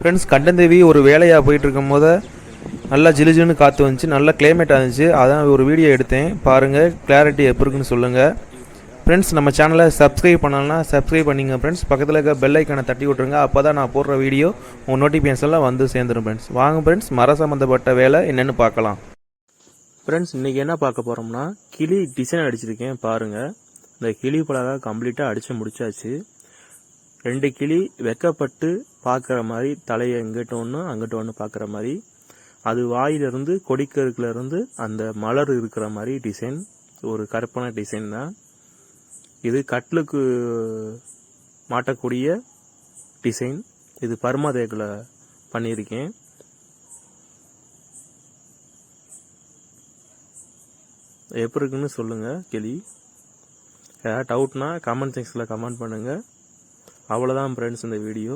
Friends கண்டந்தேவி ஒரு வேலையாக போயிட்டு இருக்கும் போது நல்லா ஜிலுஜிலுன்னு காற்று வந்துச்சு, நல்லா கிளைமேட்டாக இருந்துச்சு. அதான் ஒரு வீடியோ எடுத்தேன், பாருங்கள் கிளாரிட்டி எப்படி இருக்குன்னு சொல்லுங்கள். ஃப்ரெண்ட்ஸ் நம்ம சேனலை சப்ஸ்கிரைப் பண்ணலாம், சப்ஸ்கிரைப் பண்ணிங்க ஃப்ரெண்ட்ஸ். பக்கத்தில் இருக்க பெல் ஐக்கானை தட்டி விட்ருங்க, அப்போ தான் நான் போடுற வீடியோ உங்கள் நோட்டிஃபிகேஷன்லாம் வந்து சேர்ந்துடும் ஃப்ரெண்ட்ஸ். வாங்க ஃப்ரெண்ட்ஸ், மர சம்மந்தப்பட்ட வேலை என்னென்னு பார்க்கலாம். ஃப்ரெண்ட்ஸ் இன்றைக்கி என்ன பார்க்க போகிறோம்னா, கிளி டிசைன் அடிச்சிருக்கேன் பாருங்கள். இந்த கிளி பலகை கம்ப்ளீட்டாக அடித்து முடிச்சாச்சு. 2 கிளி வெக்கப்பட்டு பார்க்குற மாதிரி, தலையை இங்கிட்ட ஒன்று அங்கிட்ட ஒன்று பார்க்குற மாதிரி, அது வாயிலிருந்து கொடிக்கருக்கிலேருந்து அந்த மலர் இருக்கிற மாதிரி டிசைன். ஒரு கற்பனை டிசைன் தான் இது. கட்லுக்கு மாட்டக்கூடிய டிசைன் இது. பர்மாதேக்கில் பண்ணியிருக்கேன். எப்படி இருக்குன்னு சொல்லுங்கள் கிளி. ஏதாவது டவுட்னா கமெண்ட் செக்ஷனில் கமெண்ட் பண்ணுங்கள். அவ்வளோதான் ஃப்ரெண்ட்ஸ் இந்த வீடியோ.